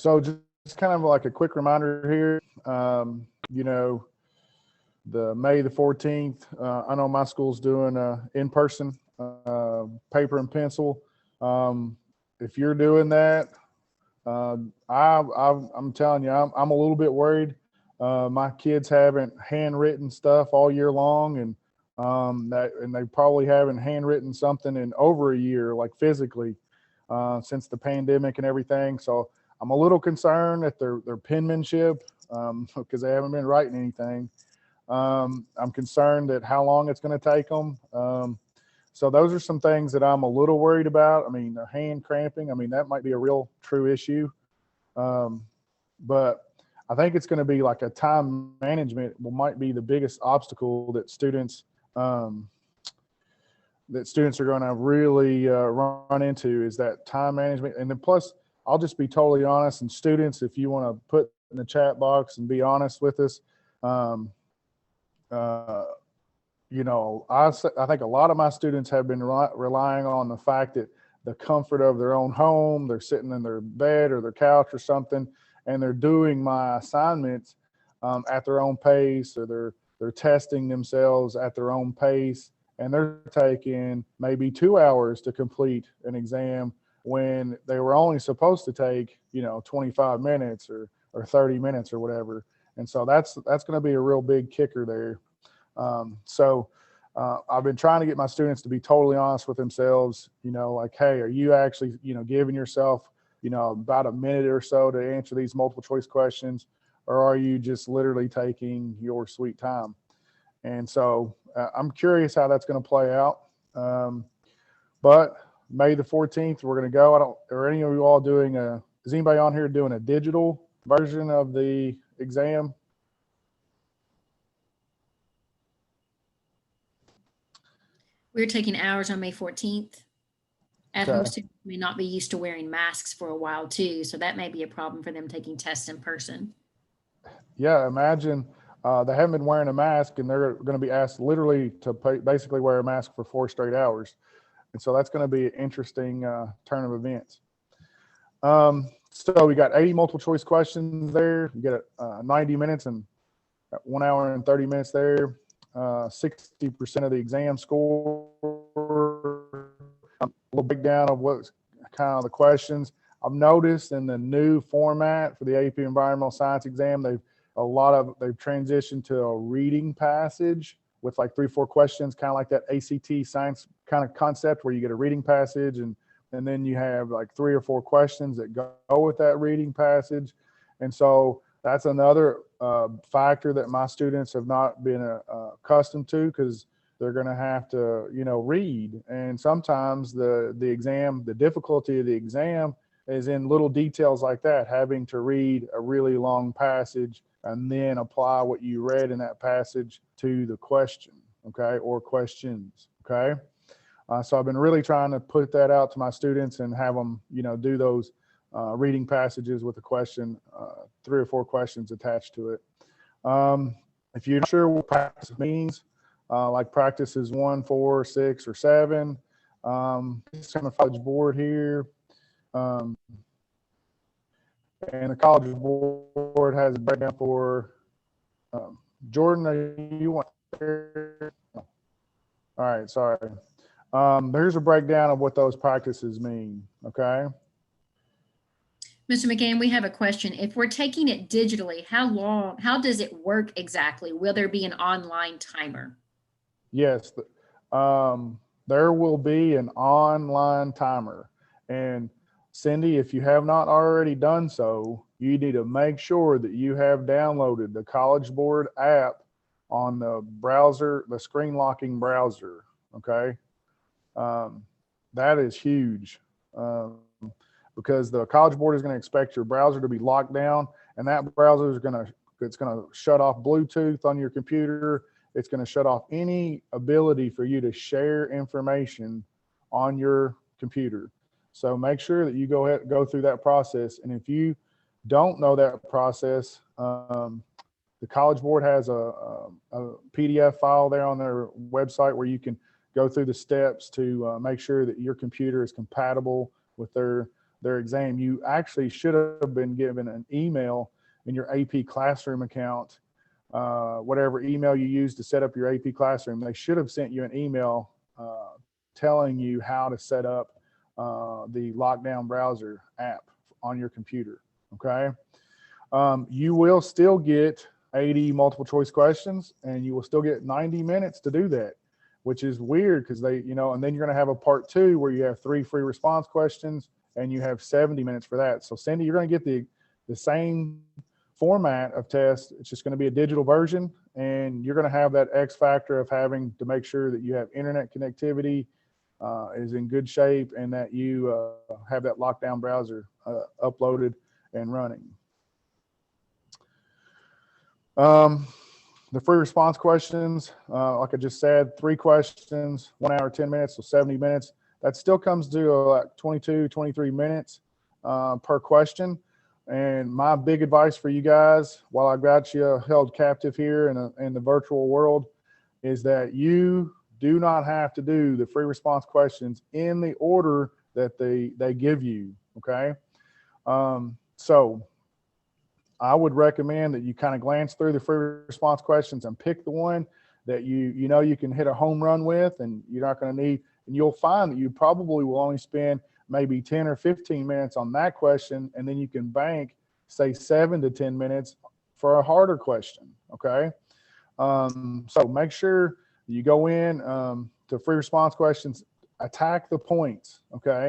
So just kind of like a quick reminder here, you know, the May the 14th, I know my school's doing in-person paper and pencil. If you're doing that, I'm telling you, I'm a little bit worried. My kids haven't handwritten stuff all year long, and they probably haven't handwritten something in over a year, like physically, since the pandemic and everything. So I'm a little concerned at their penmanship, because they haven't been writing anything. I'm concerned at how long it's going to take them. So those are some things that I'm a little worried about. I mean, their hand cramping, I mean, that might be a real true issue. But I think it's going to be like a time management might be the biggest obstacle that students are going to really run into, is that time management. And then plus, I'll just be totally honest, and students, if you want to put in the chat box and be honest with us, you know, I think a lot of my students have been relying on the fact that the comfort of their own home, they're sitting in their bed or their couch or something, and they're doing my assignments at their own pace, or they're testing themselves at their own pace, and they're taking maybe 2 hours to complete an exam when they were only supposed to take, you know, 25 minutes or 30 minutes or whatever. And so that's going to be a real big kicker there. So I've been trying to get my students to be totally honest with themselves, you know, like, hey, are you actually, you know, giving yourself, you know, about a minute or so to answer these multiple choice questions, or are you just literally taking your sweet time? And so I'm curious how that's going to play out. But May the 14th, we're going to go. Are any of you all doing is anybody on here doing a digital version of the exam? We're taking ours on May 14th. At-home students may not be used to wearing masks for a while too, so that may be a problem for them taking tests in person. Yeah, imagine they haven't been wearing a mask, and they're going to be asked literally to basically wear a mask for 4 straight hours. And so that's going to be an interesting turn of events. So we got 80 multiple choice questions there. You get 90 minutes and 1 hour and 30 minutes there. 60% of the exam score. A little breakdown of what's kind of the questions. I've noticed in the new format for the AP Environmental Science exam, they've transitioned to a reading passage with like 3-4 questions, kind of like that ACT science kind of concept where you get a reading passage and then you have like 3 or 4 questions that go with that reading passage. And so that's another factor that my students have not been accustomed to, because they're going to have to, you know, read. And sometimes the exam, the difficulty of the exam is in little details like that, having to read a really long passage and then apply what you read in that passage to the question, okay, or questions, okay? So I've been really trying to put that out to my students and have them, you know, do those reading passages with a question, 3 or 4 questions attached to it. If you're not sure what practice means, like practices 1, 4, 6, or 7, it's on the college board here. And the college board has a breakdown for Jordan. You want? All right, sorry. Here's a breakdown of what those practices mean. Okay. Mr. McCann, we have a question. If we're taking it digitally, how does it work exactly? Will there be an online timer? Yes, there will be an online timer. And Cindy, if you have not already done so, you need to make sure that you have downloaded the College Board app on the browser, the screen locking browser. Okay. That is huge. Because the College Board is going to expect your browser to be locked down, and that browser is it's going to shut off Bluetooth on your computer. It's going to shut off any ability for you to share information on your computer. So make sure that you go through that process. And if you don't know that process, the College Board has a PDF file there on their website where you can go through the steps to make sure that your computer is compatible with their their exam, you actually should have been given an email in your AP Classroom account, whatever email you use to set up your AP Classroom. They should have sent you an email telling you how to set up the Logsdon browser app on your computer, okay? You will still get 80 multiple choice questions, and you will still get 90 minutes to do that, which is weird because they, you know, and then you're going to have a part 2 where you have 3 free response questions and you have 70 minutes for that. So Cindy, you're going to get the same format of test. It's just going to be a digital version, and you're going to have that X factor of having to make sure that you have internet connectivity is in good shape, and that you have that Logsdon browser uploaded and running. The free response questions, like I just said, 3 questions, 1 hour, 10 minutes, so 70 minutes. That still comes to like 22, 23 minutes per question. And my big advice for you guys, while I got you held captive here in the virtual world, is that you do not have to do the free response questions in the order that they give you, okay? So I would recommend that you kind of glance through the free response questions and pick the one that you know you can hit a home run with, and you're not going to need, and you'll find that you probably will only spend maybe 10 or 15 minutes on that question, and then you can bank, say, 7 to 10 minutes for a harder question, okay? So make sure you go in to free response questions, attack the points, okay?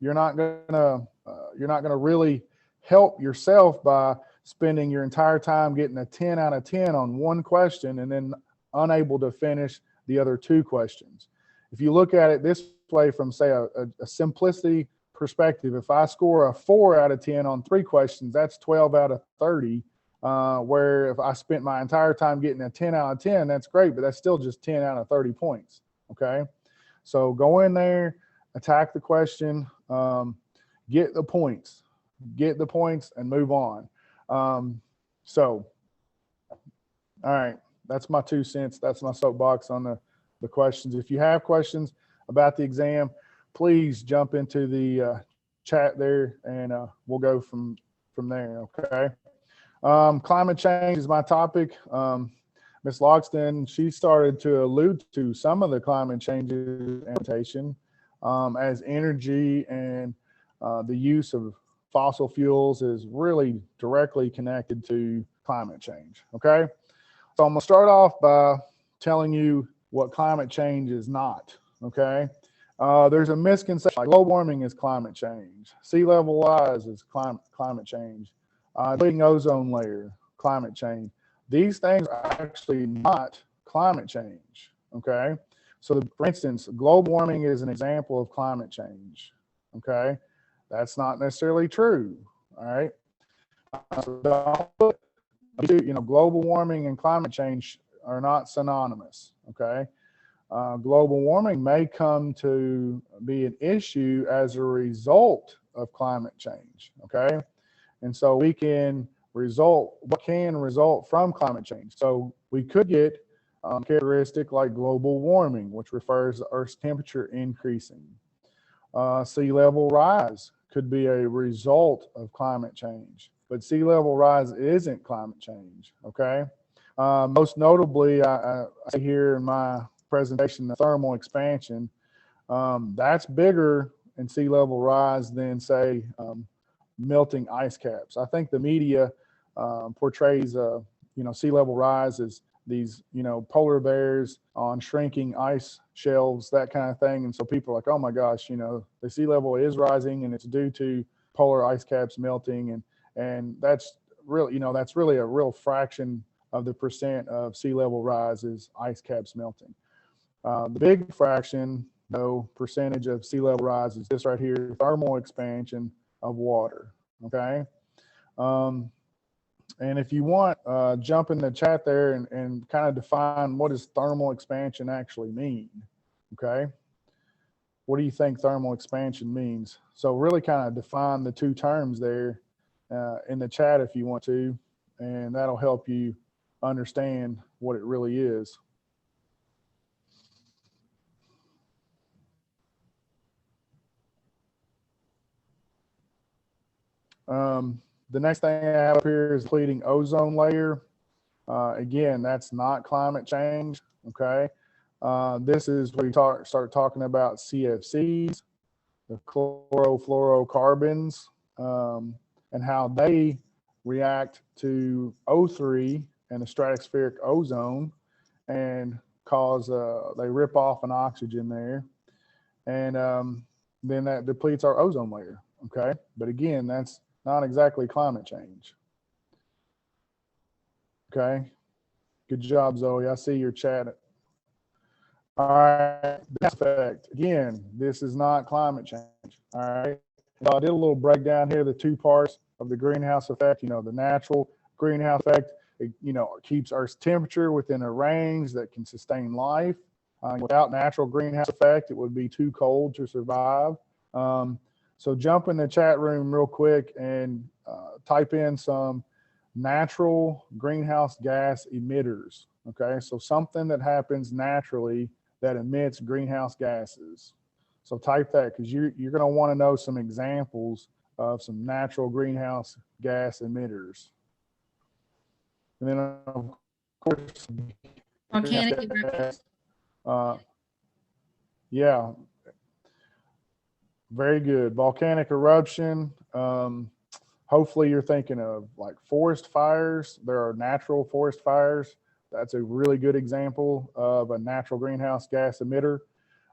You're not gonna really help yourself by spending your entire time getting a 10 out of 10 on one question and then unable to finish the other 2 questions. If you look at it this way from, say, a simplicity perspective, if I score a 4 out of 10 on 3 questions, that's 12 out of 30. Where if I spent my entire time getting a 10 out of 10, that's great, but that's still just 10 out of 30 points, okay? So go in there, attack the question, get the points and move on. So, all right, that's my 2 cents. That's my soapbox on the questions. If you have questions about the exam, please jump into the chat there, and we'll go from there, okay? Climate change is my topic. Ms. Logsdon, she started to allude to some of the climate changes adaptation as energy and the use of fossil fuels is really directly connected to climate change, okay? So I'm gonna start off by telling you what climate change is not, okay? There's a misconception, like global warming is climate change. Sea level rise is climate change. Depleting ozone layer, climate change. These things are actually not climate change, okay? So for instance, global warming is an example of climate change, okay? That's not necessarily true, all right? You know, global warming and climate change are not synonymous, okay? Global warming may come to be an issue as a result of climate change, okay? And so what can result from climate change? So we could get characteristic like global warming, which refers to Earth's temperature increasing. Sea level rise could be a result of climate change, but sea level rise isn't climate change, okay? Most notably, I say here in my presentation, the thermal expansion, that's bigger in sea level rise than, say, melting ice caps. I think the media portrays, you know, sea level rise as these, you know, polar bears on shrinking ice shelves, that kind of thing. And so people are like, oh my gosh, you know, the sea level is rising and it's due to polar ice caps melting. And that's really, you know, that's really a real fraction of the percent of sea level rise is ice caps melting. The big fraction, though, percentage of sea level rise is this right here, thermal expansion of water, okay? And if you want, jump in the chat there and kind of define what does thermal expansion actually mean, okay? What do you think thermal expansion means? So really kind of define the 2 terms there in the chat if you want to, and that'll help you understand what it really is. The next thing I have up here is depleting ozone layer. Again, that's not climate change, okay? This is where we start talking about CFCs, the chlorofluorocarbons, and how they react to O3 and the stratospheric ozone and cause, they rip off an oxygen there. And then that depletes our ozone layer, okay? But again, that's not exactly climate change. Okay, good job, Zoe. I see your chat. All right, gas effect. Again, this is not climate change. All right, so I did a little breakdown here, the two parts of the greenhouse effect. You know, the natural greenhouse effect, it, you know, keeps Earth's temperature within a range that can sustain life. Without natural greenhouse effect, it would be too cold to survive. So jump in the chat room real quick and type in some natural greenhouse gas emitters. Okay, so something that happens naturally that emits greenhouse gases. So type that, because you're going to want to know some examples of some natural greenhouse gas emitters. And then of course, Volcanic gas, yeah, very good. Volcanic eruption. Hopefully you're thinking of like forest fires. There are natural forest fires. That's a really good example of a natural greenhouse gas emitter.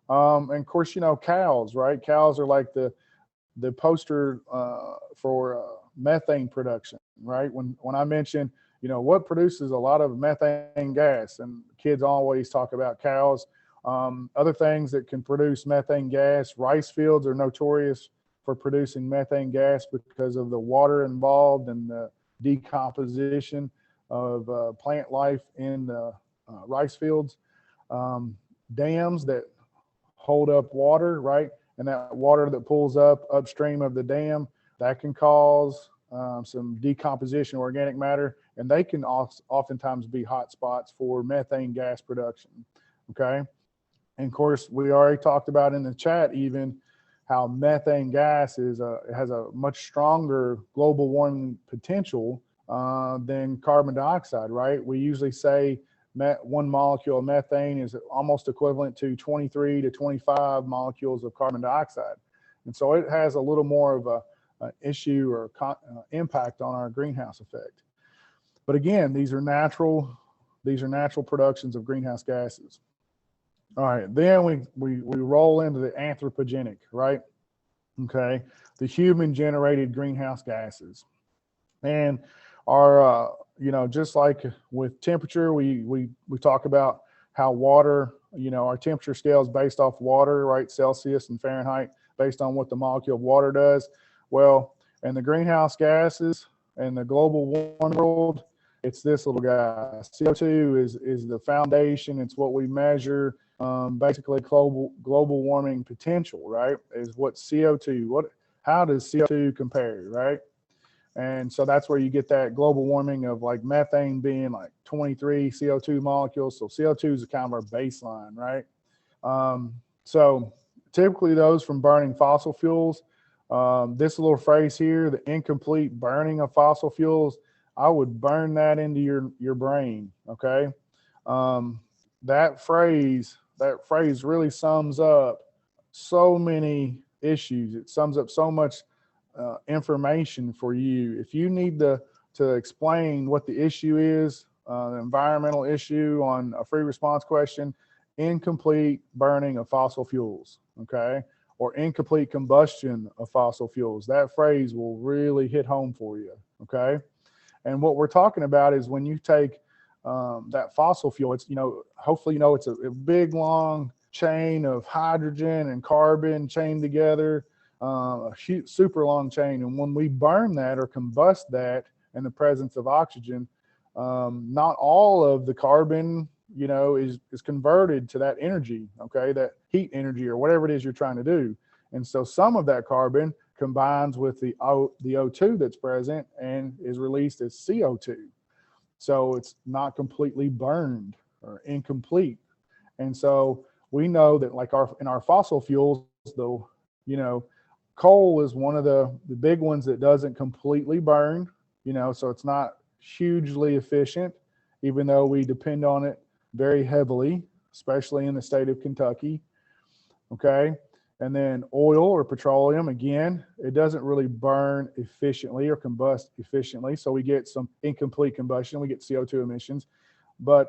And of course, you know, cows, right? Cows are like the poster for methane production, right? When I mention, you know, what produces a lot of methane gas, and kids always talk about cows. Other things that can produce methane gas, rice fields are notorious for producing methane gas because of the water involved and the decomposition of plant life in the rice fields. Dams that hold up water, right? And that water that pulls up upstream of the dam, that can cause some decomposition of organic matter, and they can oftentimes be hot spots for methane gas production, okay? And of course, we already talked about in the chat even how methane gas has a much stronger global warming potential than carbon dioxide, right? We usually say one molecule of methane is almost equivalent to 23 to 25 molecules of carbon dioxide. And so it has a little more of an issue or impact on our greenhouse effect. But again, these are natural productions of greenhouse gases. All right, then we roll into the anthropogenic, right? Okay, the human generated greenhouse gases. And our, you know, just like with temperature, we talk about how water, you know, our temperature scale is based off water, right? Celsius and Fahrenheit, based on what the molecule of water does. Well, and the greenhouse gases and the global warming world, it's this little guy. CO2 is the foundation. It's what we measure. Basically, global warming potential, right? Is what CO2. How does CO2 compare, right? And so that's where you get that global warming of like methane being like 23 CO2 molecules. So CO2 is kind of our baseline, right? So typically those from burning fossil fuels. This little phrase here, the incomplete burning of fossil fuels, I would burn that into your brain, okay? That phrase really sums up so many issues. It sums up so much information for you. If you need to explain what the issue is, the environmental issue on a free response question, incomplete burning of fossil fuels, okay? Or incomplete combustion of fossil fuels. That phrase will really hit home for you, okay? And what we're talking about is when you take that fossil fuel, it's, you know, hopefully, you know, it's a big, long chain of hydrogen and carbon chained together, a huge, super long chain. And when we burn that or combust that in the presence of oxygen, not all of the carbon, you know, is converted to that energy, okay, that heat energy or whatever it is you're trying to do. And so some of that carbon combines with the O2 that's present and is released as CO2. So it's not completely burned or incomplete. And so we know that like in our fossil fuels, though, you know, Coal is one of the big ones that doesn't completely burn, you know, so it's not hugely efficient, even though we depend on it very heavily, especially in the state of Kentucky. Okay. And then oil or petroleum, again, it doesn't really burn efficiently or combust efficiently. So we get some incomplete combustion, we get CO2 emissions. But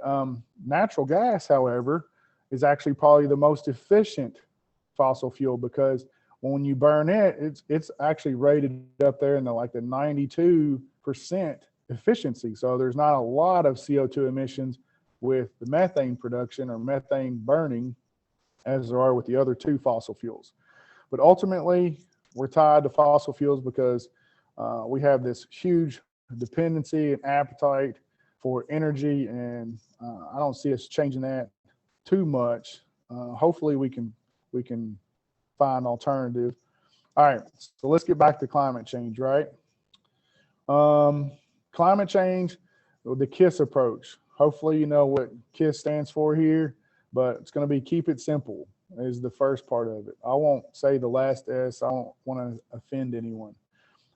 natural gas, however, is actually probably the most efficient fossil fuel, because when you burn it, it's actually rated up there in the 92% efficiency. So there's not a lot of CO2 emissions with the methane production or methane burning as there are with the other two fossil fuels. But ultimately, we're tied to fossil fuels because we have this huge dependency and appetite for energy, and I don't see us changing that too much. Hopefully we can find alternative. All right, so let's get back to climate change, right? Climate change, the KISS approach. Hopefully you know what KISS stands for here, but it's going to be keep it simple is the first part of it. I won't say the last S. I don't want to offend anyone,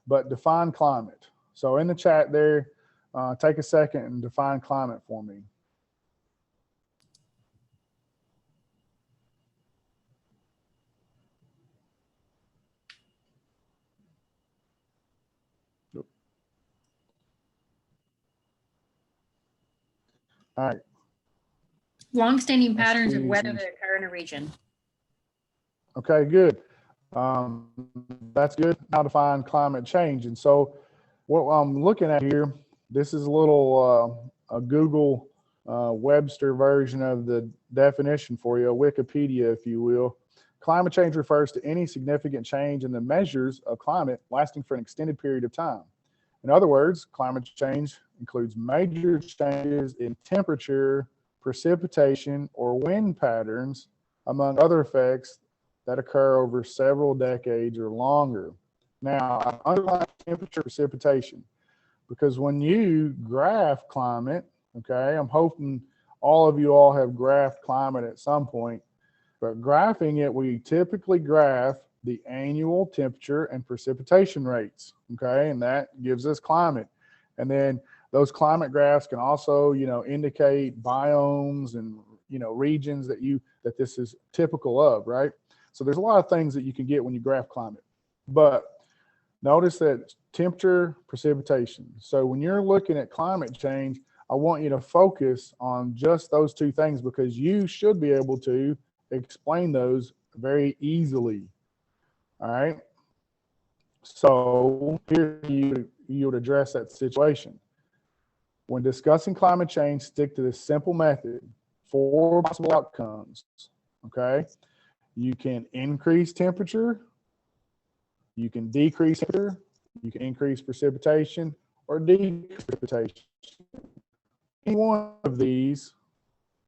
but define climate. So in the chat there, take a second and define climate for me. All right. Long-standing patterns of weather that occur in a region. Okay, good. That's good. Now define climate change. And so what I'm looking at here, this is a little a Google Webster version of the definition for you, a Wikipedia, if you will. Climate change refers to any significant change in the measures of climate lasting for an extended period of time. In other words, climate change includes major changes in temperature, precipitation, or wind patterns, among other effects that occur over several decades or longer. Now, I underline temperature, precipitation, because when you graph climate, okay, I'm hoping all of you all have graphed climate at some point, but graphing it, we typically graph the annual temperature and precipitation rates, okay, and that gives us climate. And then those climate graphs can also, you know, indicate biomes and, you know, regions that this is typical of, right? So there's a lot of things that you can get when you graph climate. But notice that temperature, precipitation. So when you're looking at climate change, I want you to focus on just those two things, because you should be able to explain those very easily. All right. So here you would address that situation. When discussing climate change, stick to this simple method. 4 possible outcomes. Okay. You can increase temperature, you can decrease temperature, you can increase precipitation, or decrease precipitation. Any one of these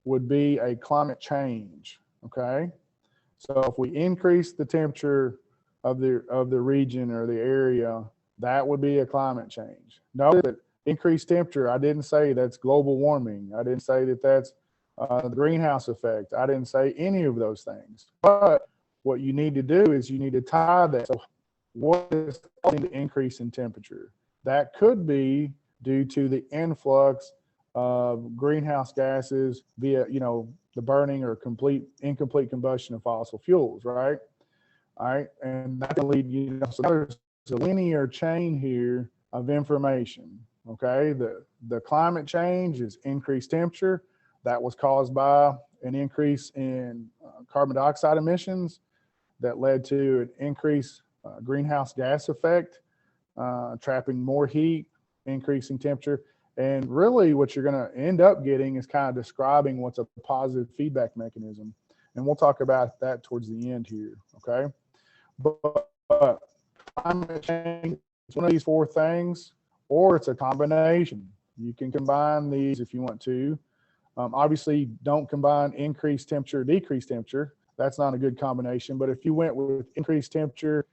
would be a climate change. Okay. So if we increase the temperature of the region or the area, that would be a climate change. Note that increased temperature, I didn't say that's global warming. I didn't say that that's the greenhouse effect. I didn't say any of those things. But what you need to do is you need to tie that. So what is causing the increase in temperature? That could be due to the influx of greenhouse gases via, you know, the burning or incomplete combustion of fossil fuels, right? All right, and that can lead you, so there's a linear chain here of information. Okay, the climate change is increased temperature. That was caused by an increase in carbon dioxide emissions that led to an increased greenhouse gas effect, trapping more heat, increasing temperature. And really what you're going to end up getting is kind of describing what's a positive feedback mechanism. And we'll talk about that towards the end here, okay? But climate change is one of these 4 things, or it's a combination. You can combine these if you want to. Obviously, don't combine increased temperature, decreased temperature. That's not a good combination. But if you went with increased temperature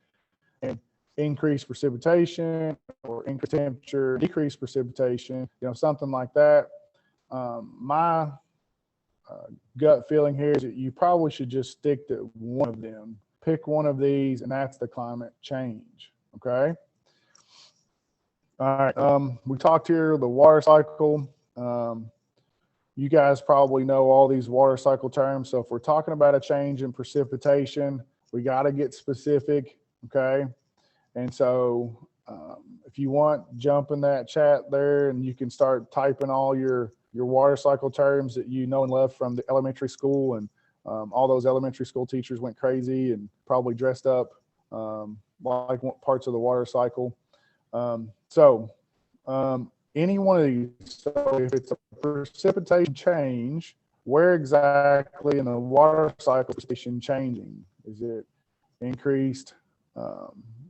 and increased precipitation, or increased temperature, decreased precipitation, you know, something like that, my gut feeling here is that you probably should just stick to one of them. pick one of these, and that's the climate change. Okay. All right. We talked here the water cycle. You guys probably know all these water cycle terms. So if we're talking about a change in precipitation, we got to get specific. Okay. And so if you want, jump in that chat there and you can start typing all your water cycle terms that you know and love from the elementary school. And all those elementary school teachers went crazy and probably dressed up like parts of the water cycle. Any one of these, so if it's a precipitation change, where exactly in the water cycle is precipitation changing? Is it increased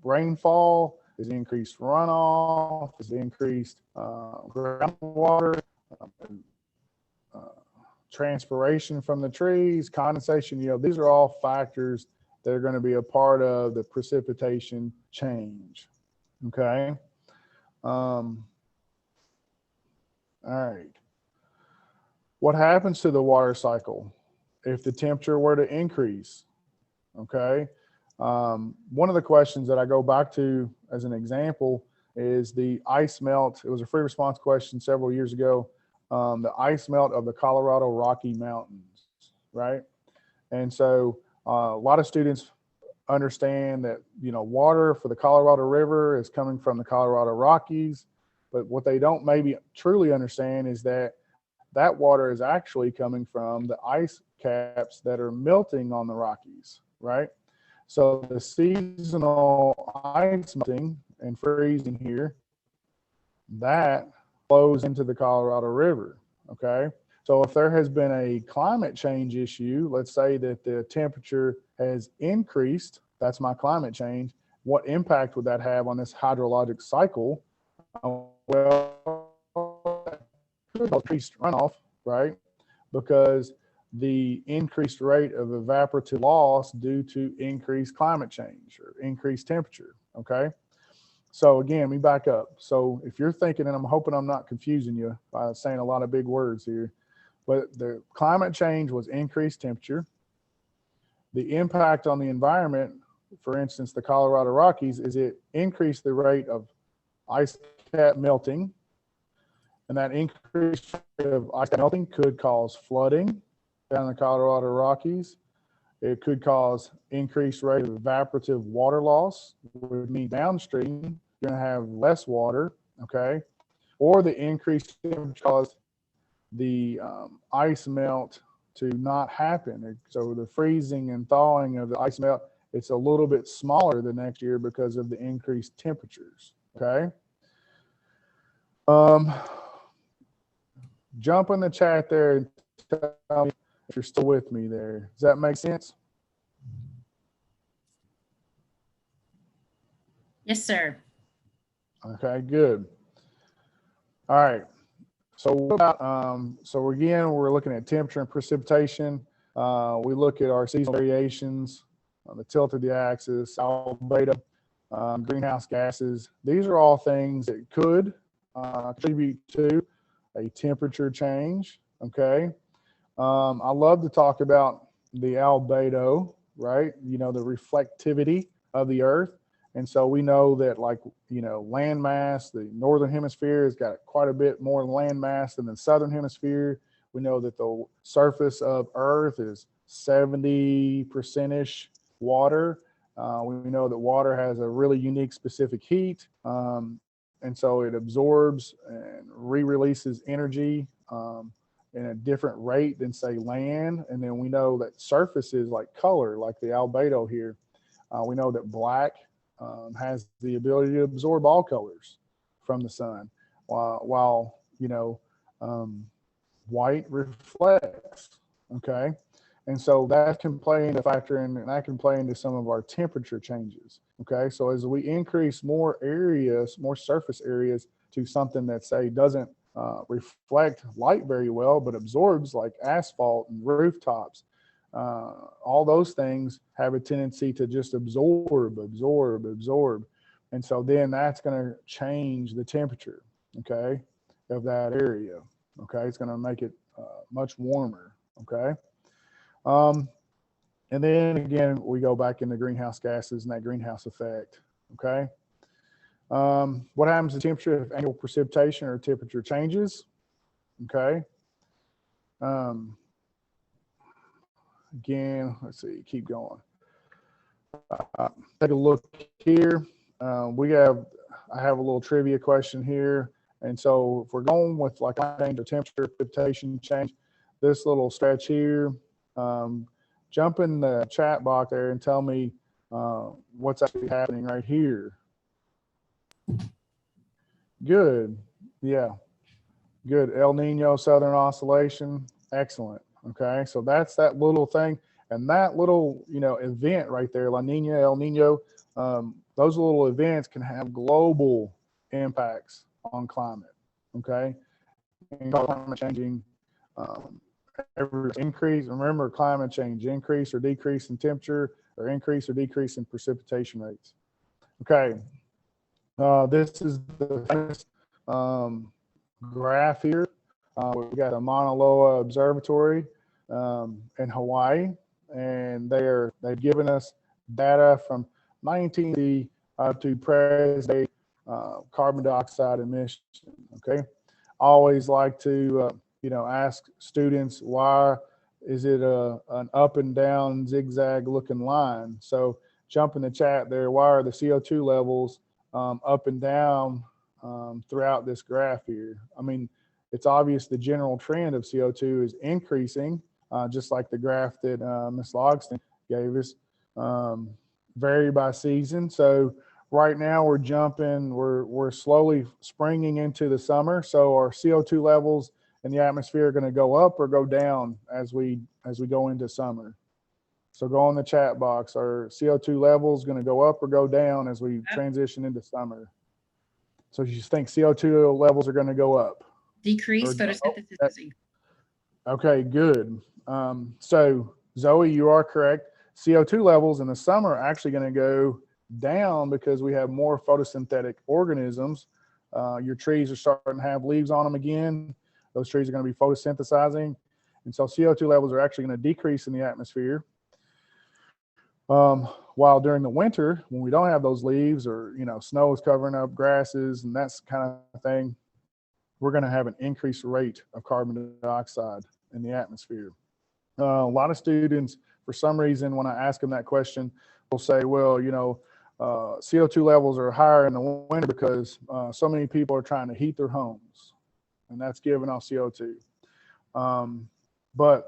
rainfall? Is it increased runoff? Is it increased groundwater? Transpiration from the trees, condensation? These are all factors that are going to be a part of the precipitation change. Okay. All right. What happens to the water cycle if the temperature were to increase? Okay. One of the questions that I go back to as an example is the ice melt. It was a free response question several years ago. The ice melt of the Colorado Rocky Mountains, right? And so a lot of students understand that, water for the Colorado River is coming from the Colorado Rockies. But what they don't maybe truly understand is that that water is actually coming from the ice caps that are melting on the Rockies, right? So the seasonal ice melting and freezing here, that flows into the Colorado River, okay? So if there has been a climate change issue, let's say that the temperature has increased, that's my climate change, what impact would that have on this hydrologic cycle? Well, increased runoff, right? Because the increased rate of evaporative loss due to increased climate change or increased temperature, okay? So again, let me back up. So if you're thinking, and I'm hoping I'm not confusing you by saying a lot of big words here, but the climate change was increased temperature. The impact on the environment, for instance, the Colorado Rockies, is it increased the rate of ice cap melting, and that increased rate of ice cap melting could cause flooding down in the Colorado Rockies. It could cause increased rate of evaporative water loss, which would mean downstream you're going to have less water, okay? Or the increased temperature caused the ice melt to not happen. So the freezing and thawing of the ice melt, it's a little bit smaller the next year because of the increased temperatures, okay? Jump in the chat there and tell me if you're still with me there. Does that make sense? Yes, sir. Okay, good. All right. So what about, so again, we're looking at temperature and precipitation. We look at our seasonal variations, the tilt of the axis, albedo, greenhouse gases. These are all things that could contribute to a temperature change, okay? I love to talk about the albedo, right? The reflectivity of the Earth. And so we know that, like, land mass, the northern hemisphere has got quite a bit more land mass than the southern hemisphere. We know that the surface of Earth is 70%-ish water. We know that water has a really unique specific heat. And so it absorbs and re-releases energy in a different rate than, say, land. And then we know that surfaces like color, like the albedo here, we know that black has the ability to absorb all colors from the sun, while white reflects, okay? And so that can play into factor in, and that can play into some of our temperature changes, okay? So as we increase more areas, more surface areas to something that, say, doesn't reflect light very well, but absorbs, like asphalt and rooftops, all those things have a tendency to just absorb. And so then that's going to change the temperature, okay, of that area, okay? It's going to make it much warmer, okay? And then again, we go back into greenhouse gases and that greenhouse effect. Okay. What happens to temperature if annual precipitation or temperature changes? Okay. Again, let's see, keep going. Take a look here. I have a little trivia question here. And so if we're going with like change or temperature, precipitation change, this little stretch here, jump in the chat box there and tell me what's actually happening right here. Good. Yeah. Good. El Nino, Southern Oscillation. Excellent. Okay. So that's that little thing. And that little, event right there, La Nina, El Nino, those little events can have global impacts on climate. Okay. And climate changing, every increase, remember climate change, increase or decrease in temperature or increase or decrease in precipitation rates. Okay. This is the famous graph here. We've got a Mauna Loa Observatory in Hawaii, and they've given us data from 1980 to present day carbon dioxide emission. Okay, always like to ask students, why is it an up and down zigzag looking line? So jump in the chat there. Why are the CO2 levels up and down throughout this graph here? I mean, it's obvious the general trend of CO2 is increasing, just like the graph that Ms. Logsdon gave us, vary by season. So right now we're slowly springing into the summer. So our CO2 levels in the atmosphere are going to go up or go down as we go into summer. So go in the chat box. Are CO2 levels going to go up or go down as we transition into summer? So you think CO2 levels are going to go up? Decrease, photosynthesis. Okay, good. So Zoe, you are correct. CO2 levels in the summer are actually going to go down because we have more photosynthetic organisms. Your trees are starting to have leaves on them again. Those trees are going to be photosynthesizing. And so CO2 levels are actually going to decrease in the atmosphere. While during the winter, when we don't have those leaves or, snow is covering up grasses and that's kind of thing, we're going to have an increased rate of carbon dioxide in the atmosphere. A lot of students, for some reason, when I ask them that question, will say, well, CO2 levels are higher in the winter because so many people are trying to heat their homes, and that's giving off CO2. But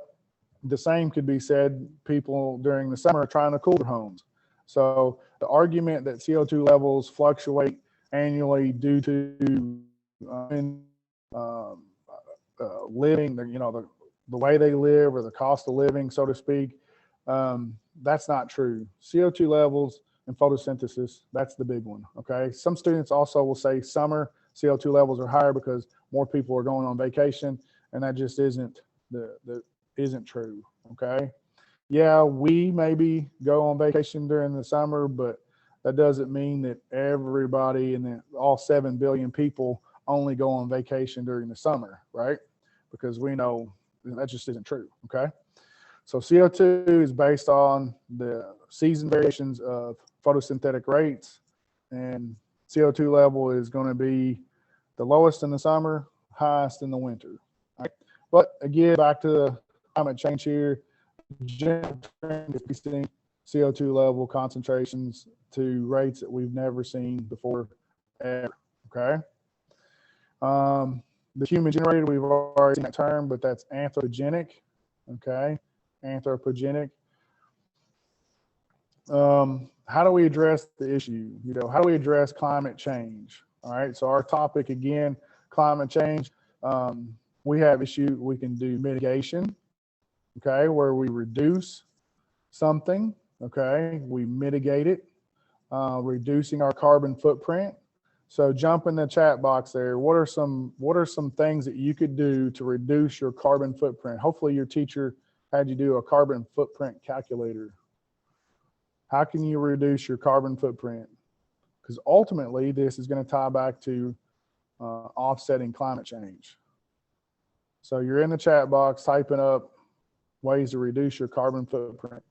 the same could be said, people during the summer are trying to cool their homes. So the argument that CO2 levels fluctuate annually due to living, the way they live or the cost of living, so to speak, that's not true. CO2 levels and photosynthesis, that's the big one. Okay. Some students also will say summer CO2 levels are higher because more people are going on vacation, and that just isn't isn't true. Okay. Yeah, we maybe go on vacation during the summer, but that doesn't mean that everybody and all 7 billion people only go on vacation during the summer, right? Because we know that just isn't true. Okay. So CO2 is based on the season variations of photosynthetic rates, and CO2 level is going to be the lowest in the summer, highest in the winter. Right? But again, back to the climate change here, general trend is increasing CO2 level concentrations to rates that we've never seen before ever. Okay. The human generated, we've already seen that term, but that's anthropogenic. Okay. Anthropogenic. How do we address the issue? How do we address climate change? All right. So our topic again, climate change. We have issue. We can do mitigation. Okay, where we reduce something. Okay, we mitigate it, reducing our carbon footprint. So jump in the chat box there. What are some things that you could do to reduce your carbon footprint? Hopefully your teacher had you do a carbon footprint calculator. How can you reduce your carbon footprint? Because ultimately this is going to tie back to offsetting climate change. So you're in the chat box typing up ways to reduce your carbon footprint.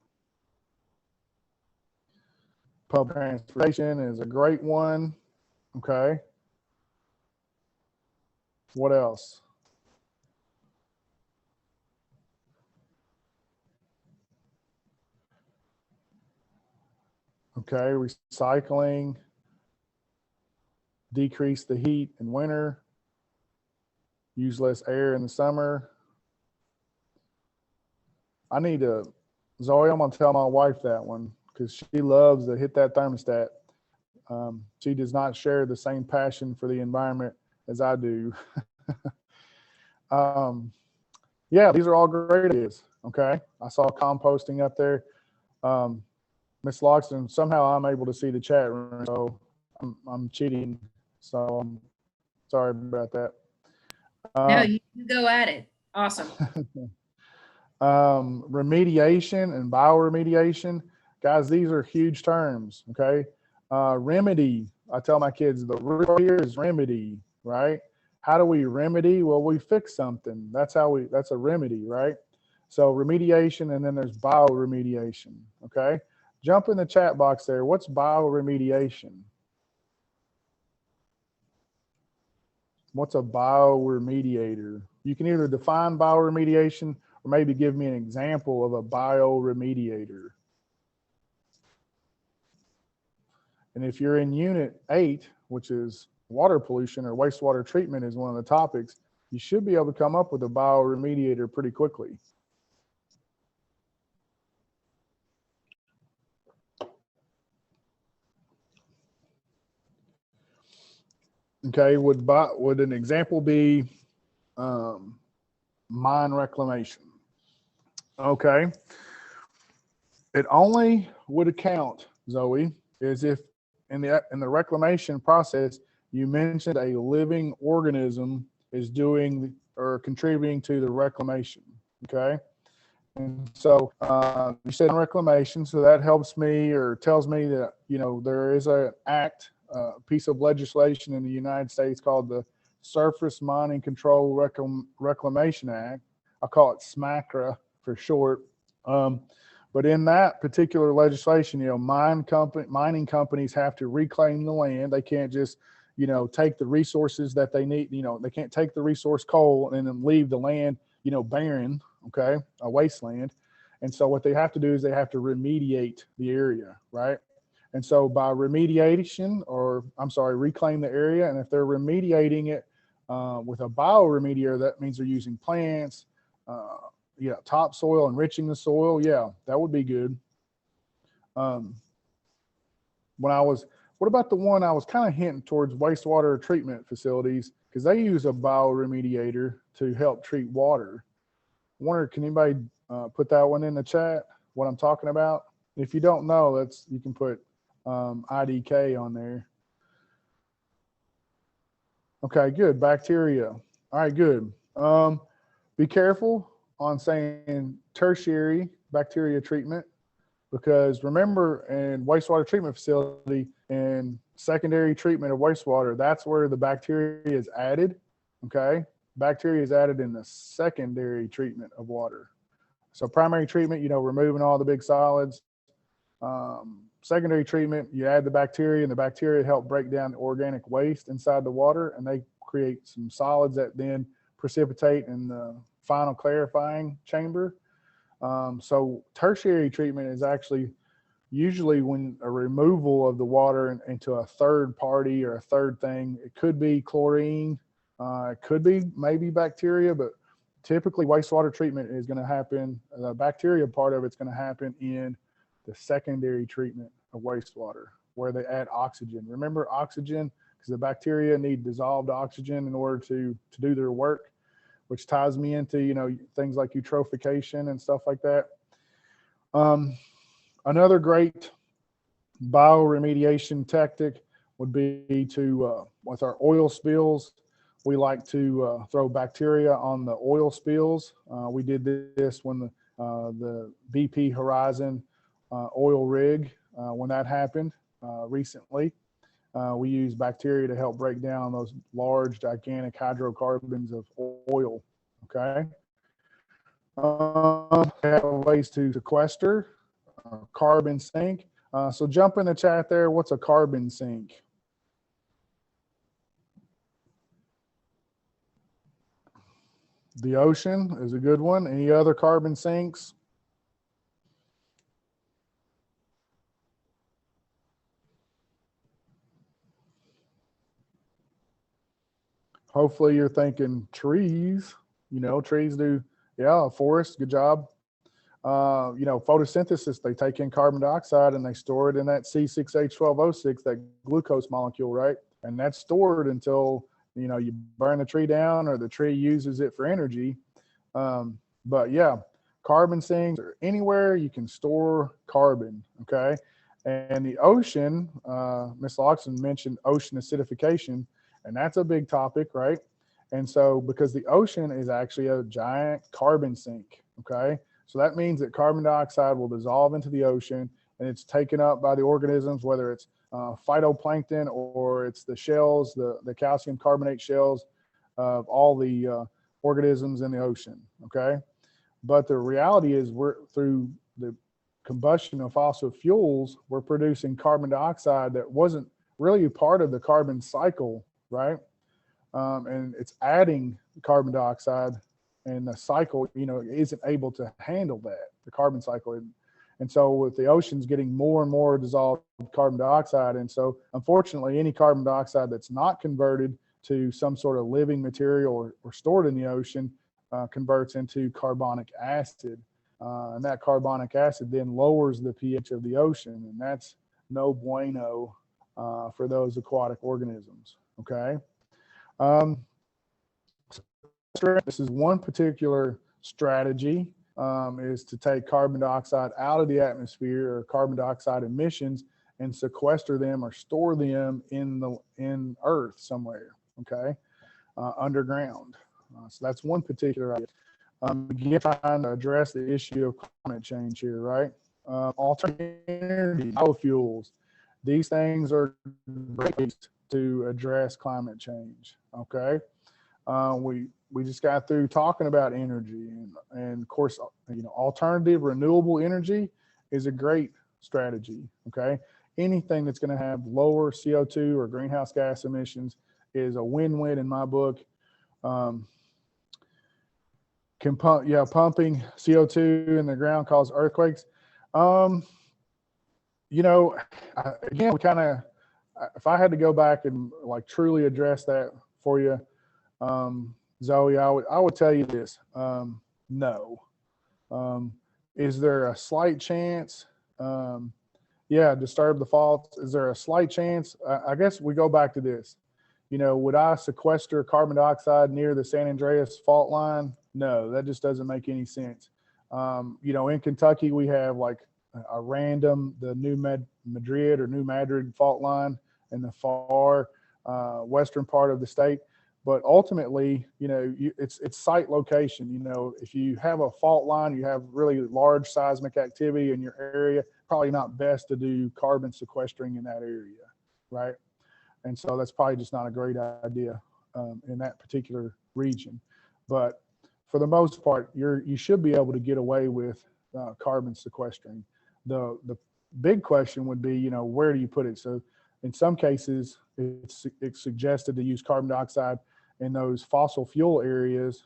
Public transportation is a great one. Okay. What else? Okay, recycling, decrease the heat in winter, use less air in the summer. I need to, Zoe, I'm gonna tell my wife that one because she loves to hit that thermostat. She does not share the same passion for the environment as I do. Yeah, these are all great ideas. Okay, I saw composting up there. Miss Logsdon, somehow I'm able to see the chat room, so I'm cheating. So I'm sorry about that. No, you go at it. Awesome. Remediation and bioremediation, guys, these are huge terms. Okay, remedy. I tell my kids the real here is remedy, right? How do we remedy? Well, we fix something. That's a remedy, right? So remediation, and then there's bioremediation. Okay, jump in the chat box there. What's bioremediation? What's a bioremediator? You can either define bioremediation or maybe give me an example of a bioremediator. And if you're in unit 8, which is water pollution or wastewater treatment is one of the topics, you should be able to come up with a bioremediator pretty quickly. Okay, would an example be mine reclamation? Okay, it only would account, Zoe, is if in the reclamation process you mentioned a living organism is doing or contributing to the reclamation. Okay, and so you said reclamation, so that helps me or tells me that there is an act, a piece of legislation in the United States called the Surface Mining Control Reclamation Act. I call it SMACRA for short. But in that particular legislation, mining companies have to reclaim the land. They can't just, take the resources that they need. They can't take the resource coal and then leave the land, barren, okay, a wasteland. And so what they have to do is they have to remediate the area, right? And so by remediation, reclaim the area. And if they're remediating it with a bioremediator, that means they're using plants, topsoil, enriching the soil. Yeah, that would be good. What about the one I was kind of hinting towards, wastewater treatment facilities, because they use a bioremediator to help treat water. I wonder, can anybody put that one in the chat, what I'm talking about? If you don't know, you can put IDK on there. Okay, good. Bacteria. All right, good. Be careful on saying tertiary bacteria treatment, because remember, in wastewater treatment facility and secondary treatment of wastewater, that's where the bacteria is added. Okay, bacteria is added in the secondary treatment of water. So primary treatment, removing all the big solids. Secondary treatment, you add the bacteria, and the bacteria help break down the organic waste inside the water, and they create some solids that then precipitate in the final clarifying chamber. So tertiary treatment is actually usually when a removal of the water into a third party or a third thing. It could be chlorine, it could be maybe bacteria, but typically wastewater treatment is going to happen, the bacteria part of it's going to happen in the secondary treatment of wastewater, where they add oxygen. Remember oxygen, because the bacteria need dissolved oxygen in order to do their work, which ties me into, things like eutrophication and stuff like that. Another great bioremediation tactic would be to, with our oil spills, we like to throw bacteria on the oil spills. We did this when the BP Horizon oil rig, when that happened recently. We use bacteria to help break down those large, gigantic hydrocarbons of oil. Okay. We have ways to sequester, carbon sink. So jump in the chat there. What's a carbon sink? The ocean is a good one. Any other carbon sinks? Hopefully you're thinking trees. You know, trees do, yeah, forest, good job. You know, photosynthesis, they take in carbon dioxide and they store it in that C6H12O6, that glucose molecule, right? And that's stored until, you know, you burn the tree down or the tree uses it for energy. But yeah, carbon sinks or anywhere you can store carbon, okay? And the ocean, Ms. Logsdon mentioned ocean acidification, and that's a big topic, right? And so because the ocean is actually a giant carbon sink, okay? So that means that carbon dioxide will dissolve into the ocean and it's taken up by the organisms, whether it's phytoplankton or it's the shells, the calcium carbonate shells of all the organisms in the ocean, okay? But the reality is we're through the combustion of fossil fuels, we're producing carbon dioxide that wasn't really part of the carbon cycle, right? And it's adding carbon dioxide, and the cycle, you know, isn't able to handle that, the carbon cycle. And so with the oceans getting more and more dissolved carbon dioxide, and so unfortunately any carbon dioxide that's not converted to some sort of living material or stored in the ocean converts into carbonic acid. And that carbonic acid then lowers the pH of the ocean, and that's no bueno for those aquatic organisms, okay? This is one particular strategy, is to take carbon dioxide out of the atmosphere or carbon dioxide emissions and sequester them or store them in earth somewhere, okay, underground. So that's one particular idea. Again, trying to address the issue of climate change here, right? Alternative energy, biofuels, these things are great to address climate change, okay? We just got through talking about energy, and of course, you know, alternative renewable energy is a great strategy, okay? Anything that's going to have lower CO2 or greenhouse gas emissions is a win-win in my book. Pumping CO2 in the ground cause earthquakes. You know, again, we kind of, if I had to go back and like truly address that for you, Zoe, I would tell you this. No. Is there a slight chance? Yeah, disturb the faults. Is there a slight chance? I guess we go back to this. You know, would I sequester carbon dioxide near the San Andreas fault line? No, that just doesn't make any sense. You know, in Kentucky, we have like a random, the New Madrid fault line in the far western part of the state. But ultimately, you know, it's site location. You know, if you have a fault line, you have really large seismic activity in your area, probably not best to do carbon sequestering in that area, right? And so that's probably just not a great idea in that particular region. But for the most part, you should be able to get away with carbon sequestering. The big question would be, you know, where do you put it? So in some cases, it's suggested to use carbon dioxide in those fossil fuel areas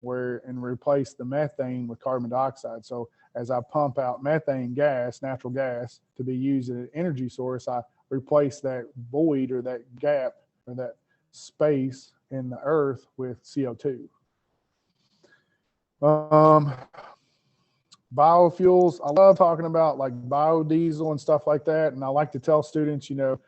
and replace the methane with carbon dioxide. So as I pump out methane gas, natural gas, to be used as an energy source, I replace that void or that gap or that space in the earth with CO2. Biofuels, I love talking about like biodiesel and stuff like that. And I like to tell students, you know,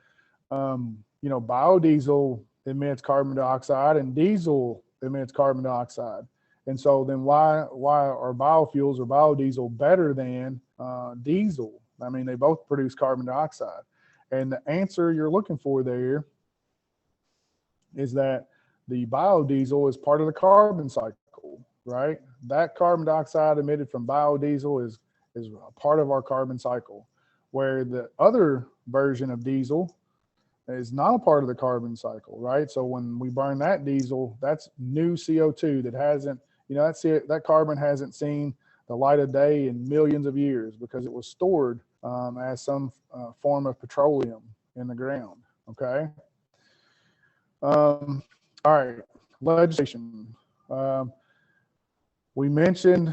biodiesel emits carbon dioxide and diesel emits carbon dioxide. And so then why are biofuels or biodiesel better than diesel? I mean, they both produce carbon dioxide. And the answer you're looking for there is that the biodiesel is part of the carbon cycle, right? That carbon dioxide emitted from biodiesel is a part of our carbon cycle, where the other version of diesel is not a part of the carbon cycle, right? So when we burn that diesel, that's new CO2 that hasn't, you know, that carbon hasn't seen the light of day in millions of years because it was stored as some form of petroleum in the ground. Okay. All right, legislation. We mentioned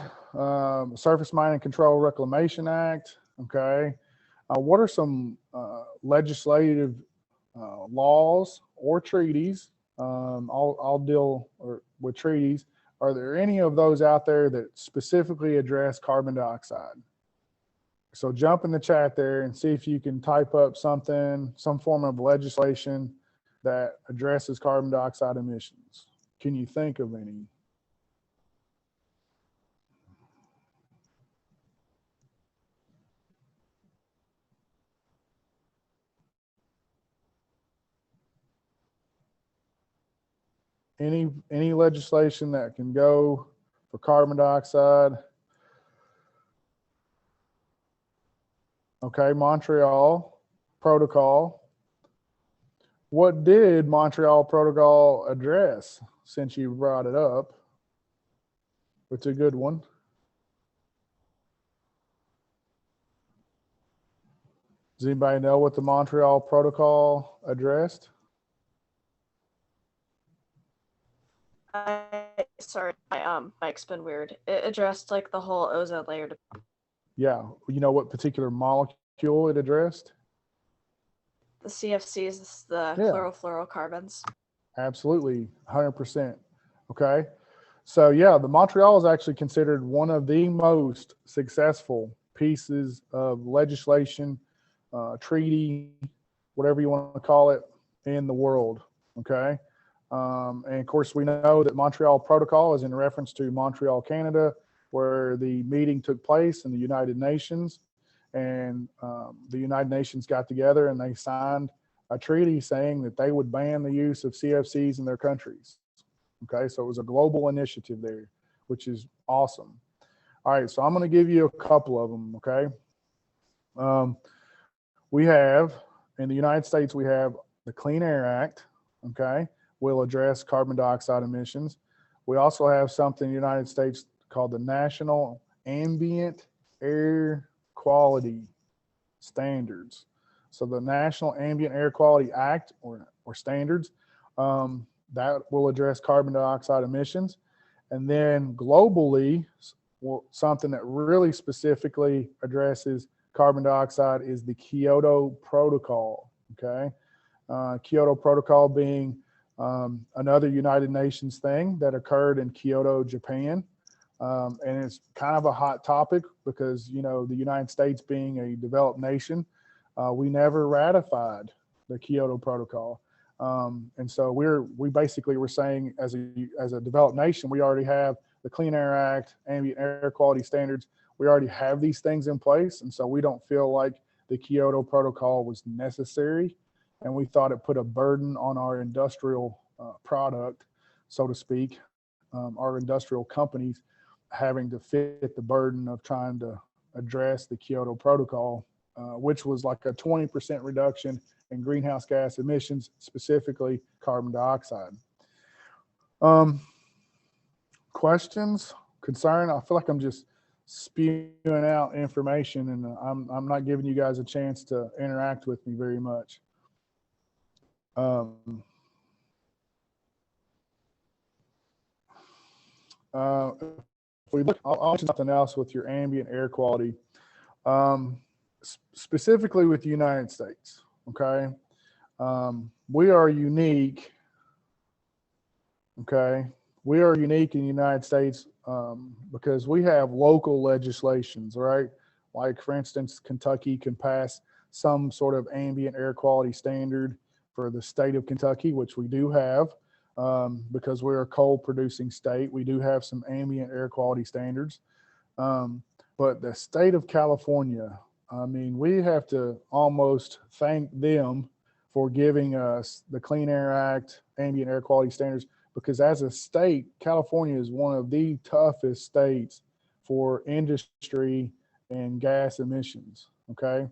Surface Mining Control Reclamation Act. Okay. What are some legislative laws or treaties? I'll deal with treaties. Are there any of those out there that specifically address carbon dioxide? So jump in the chat there and see if you can type up something, some form of legislation that addresses carbon dioxide emissions. Can you think of any? Any legislation that can go for carbon dioxide? Okay, Montreal Protocol. What did Montreal Protocol address, since you brought it up? It's a good one. Does anybody know what the Montreal Protocol addressed? Sorry, my mic's been weird. It addressed like the whole ozone layer. Yeah, you know what particular molecule it addressed? The CFCs, the Yeah. chlorofluorocarbons. Absolutely, 100%. Okay, so yeah, the Montreal is actually considered one of the most successful pieces of legislation, treaty, whatever you want to call it, in the world. Okay. And of course, we know that Montreal Protocol is in reference to Montreal, Canada, where the meeting took place in the United Nations. And the United Nations got together and they signed a treaty saying that they would ban the use of CFCs in their countries. Okay, so it was a global initiative there, which is awesome. All right, so I'm going to give you a couple of them. Okay. We have, in the United States, we have the Clean Air Act. Okay, will address carbon dioxide emissions. We also have something in the United States called the National Ambient Air Quality Standards. So the National Ambient Air Quality Act or standards, that will address carbon dioxide emissions. And then globally, something that really specifically addresses carbon dioxide is the Kyoto Protocol. Okay, Kyoto Protocol being another United Nations thing that occurred in Kyoto, Japan. And it's kind of a hot topic because, you know, the United States being a developed nation, we never ratified the Kyoto Protocol. And so we basically were saying as a developed nation, we already have the Clean Air Act, ambient air quality standards. We already have these things in place. And so we don't feel like the Kyoto Protocol was necessary. And we thought it put a burden on our industrial product, so to speak, our industrial companies having to fit the burden of trying to address the Kyoto Protocol, which was like a 20% reduction in greenhouse gas emissions, specifically carbon dioxide. Questions, concern? I feel like I'm just spewing out information and I'm not giving you guys a chance to interact with me very much. If we look, I'll mention something else with your ambient air quality, specifically with the United States. Okay, we are unique. Okay, we are unique in the United States because we have local legislations, right? Like, for instance, Kentucky can pass some sort of ambient air quality standard for the state of Kentucky, which we do have. Because we're a coal producing state, we do have some ambient air quality standards. But the state of California, I mean, we have to almost thank them for giving us the Clean Air Act, ambient air quality standards, because as a state, California is one of the toughest states for industry and gas emissions. Okay.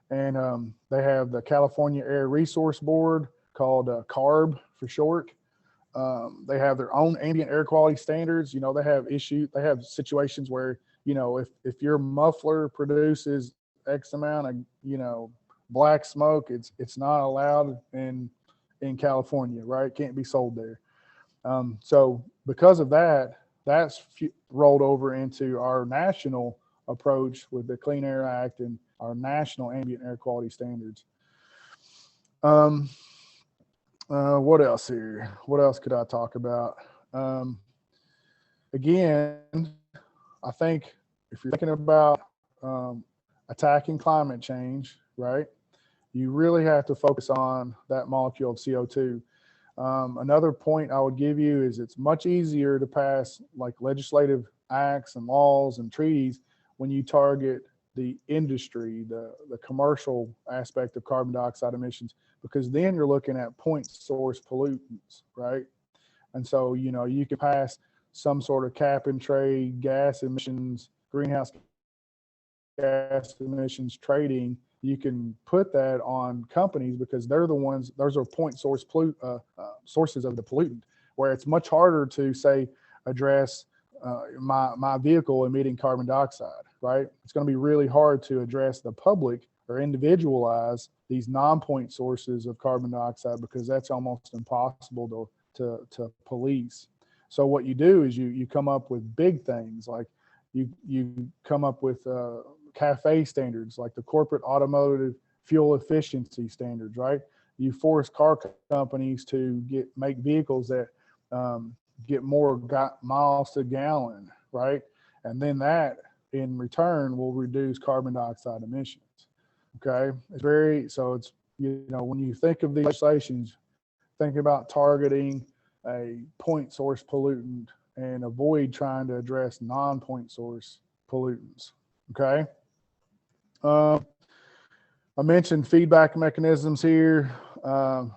And they have the California Air Resource Board, called CARB for short. They have their own ambient air quality standards. You know, they have situations where, you know, if your muffler produces X amount of, you know, black smoke, it's not allowed in California, right? Can't be sold there. So because of that, that's rolled over into our national approach with the Clean Air Act and our national ambient air quality standards. What else here? What else could I talk about? Again, I think if you're thinking about attacking climate change, right, you really have to focus on that molecule of CO2. Another point I would give you is it's much easier to pass like legislative acts and laws and treaties when you target the industry, the commercial aspect of carbon dioxide emissions, because then you're looking at point source pollutants, right? And so, you know, you can pass some sort of cap and trade gas emissions, greenhouse gas emissions trading. You can put that on companies because they're the ones, those are point source sources of the pollutant, where it's much harder to say address my vehicle emitting carbon dioxide, right? It's going to be really hard to address the public or individualize these non-point sources of carbon dioxide because that's almost impossible to police. So what you do is you come up with big things, like you come up with CAFE standards, like the corporate automotive fuel efficiency standards, right? You force car companies to make vehicles that get more miles to gallon, right? And then that in return will reduce carbon dioxide emissions. Okay, it's, you know, when you think of these legislations, think about targeting a point source pollutant and avoid trying to address non-point source pollutants. Okay. I mentioned feedback mechanisms here.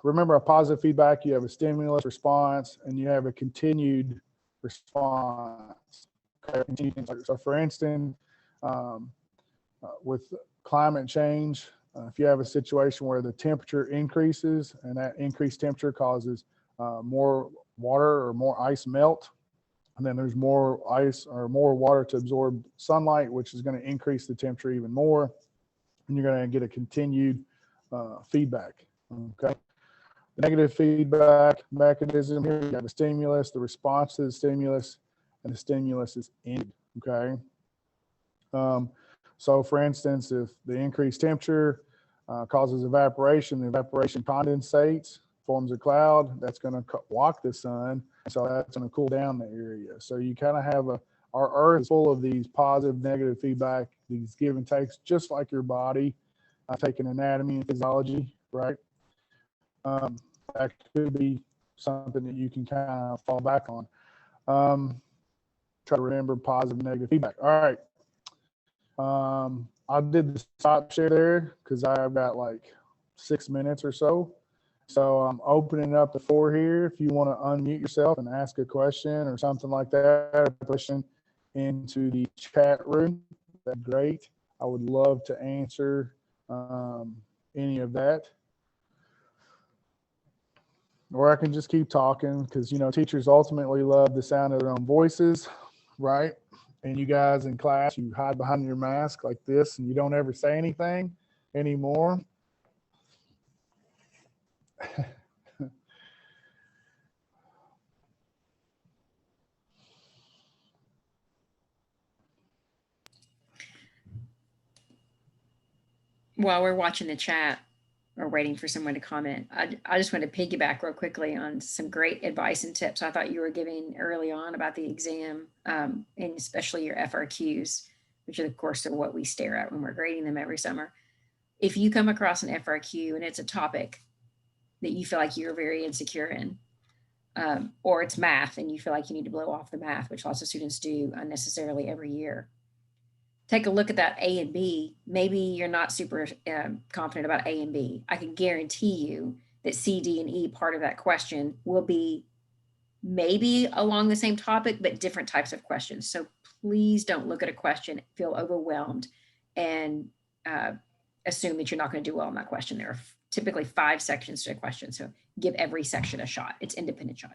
Remember, a positive feedback, you have a stimulus response and you have a continued response. Okay. So for instance, with climate change, if you have a situation where the temperature increases and that increased temperature causes more water or more ice melt, and then there's more ice or more water to absorb sunlight, which is going to increase the temperature even more, and you're going to get a continued feedback. Okay. The negative feedback mechanism here, you have a stimulus, the response to the stimulus, and the stimulus is ended. Okay. So for instance, if the increased temperature causes evaporation, the evaporation condensates, forms a cloud, that's going to block the sun. So that's going to cool down the area. So you kind of have our earth is full of these positive, negative feedback, these give and takes, just like your body, taking anatomy and physiology, right? That could be something that you can kind of fall back on. Try to remember positive, negative feedback. All right. I did the stop share there because I've got like 6 minutes or so. So I'm opening up the floor here. If you want to unmute yourself and ask a question or something like that, a question into the chat room, that's great. I would love to answer any of that. Or I can just keep talking because, you know, teachers ultimately love the sound of their own voices, right? And you guys in class, you hide behind your mask like this and you don't ever say anything anymore. While we're watching the chat or waiting for someone to comment, I just want to piggyback real quickly on some great advice and tips I thought you were giving early on about the exam, and especially your FRQs, which of course are what we stare at when we're grading them every summer. If you come across an FRQ and it's a topic that you feel like you're very insecure in, or it's math and you feel like you need to blow off the math, which lots of students do unnecessarily every year, take a look at that A and B. Maybe you're not super confident about A and B. I can guarantee you that C, D, and E part of that question will be maybe along the same topic, but different types of questions. So please don't look at a question, feel overwhelmed, and assume that you're not going to do well in that question. There are typically 5 sections to a question. So give every section a shot. It's independent shot.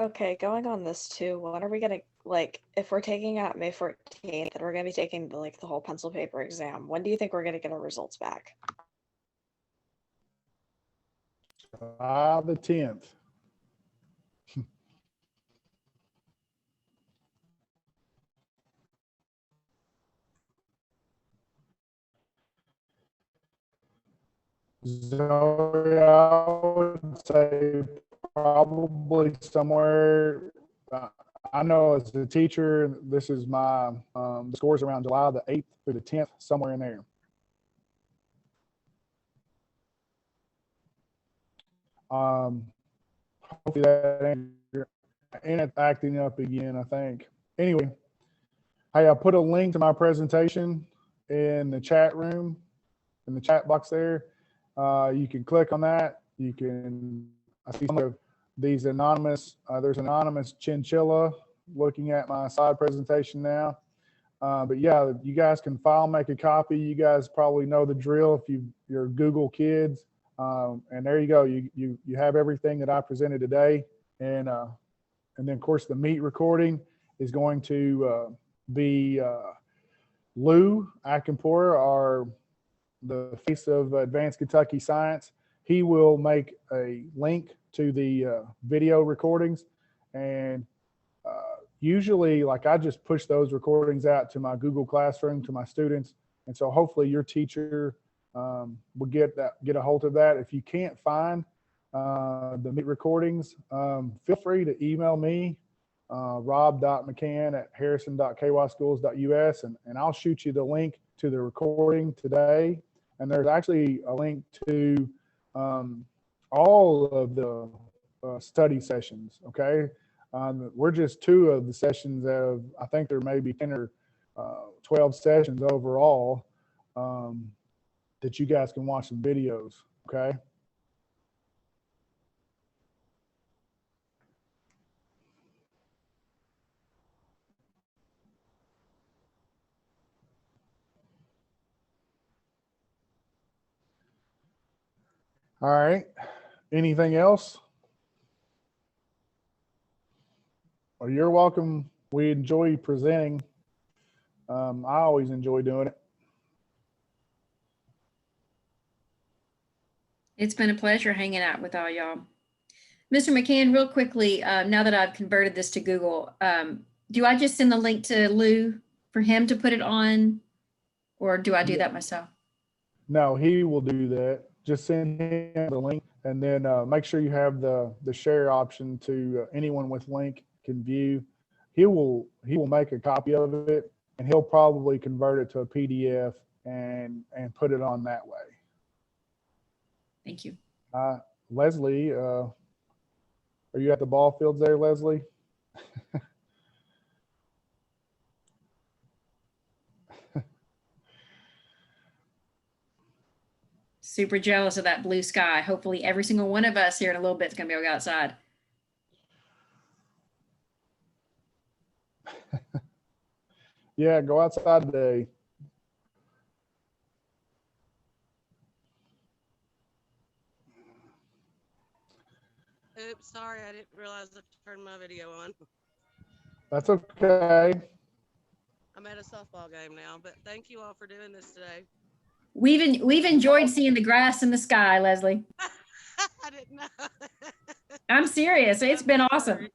Okay, going on this too, when are we gonna, like, if we're taking out May 14th and we're gonna be taking the whole pencil paper exam, when do you think we're gonna get our results back? July the 10th. So I would say probably somewhere. I know as a teacher, this is my the scores around July the 8th through the 10th, somewhere in there. Hopefully that ain't it acting up again, I think. Anyway, hey, I put a link to my presentation in the chat room, in the chat box there. You can click on that. You can, I see some of these anonymous, there's an anonymous chinchilla looking at my slide presentation now. But yeah, you guys can file, make a copy. You guys probably know the drill if you're Google kids. And there you go. You have everything that I presented today. And then of course the meet recording is going to be Lou Akinpour, the face of Advanced Kentucky Science. He will make a link to the video recordings, and usually, like, I just push those recordings out to my Google Classroom, to my students, and so hopefully your teacher will get a hold of that. If you can't find the meet recordings, feel free to email me, rob.mccann@harrison.kyschools.us, and I'll shoot you the link to the recording today. And there's actually a link to all of the study sessions, okay? We're just 2 of the sessions out of, I think there may be 10 or 12 sessions overall that you guys can watch some videos, okay? All right. Anything else? Well, you're welcome. We enjoy presenting. I always enjoy doing it. It's been a pleasure hanging out with all y'all. Mr. McCann, real quickly, now that I've converted this to Google, do I just send the link to Lou for him to put it on, or do I do that myself? No, he will do that. Just send him the link, and then make sure you have the share option to anyone with link can view. He will make a copy of it, and he'll probably convert it to a PDF and put it on that way. Thank you. Leslie, are you at the ball fields there, Leslie? Super jealous of that blue sky. Hopefully every single one of us here in a little bit is going to be able to go outside. Yeah, go outside today. Oops, sorry, I didn't realize I turned my video on. That's okay. I'm at a softball game now, but thank you all for doing this today. We've enjoyed seeing the grass in the sky, Leslie. I didn't know. I'm serious. It's been awesome.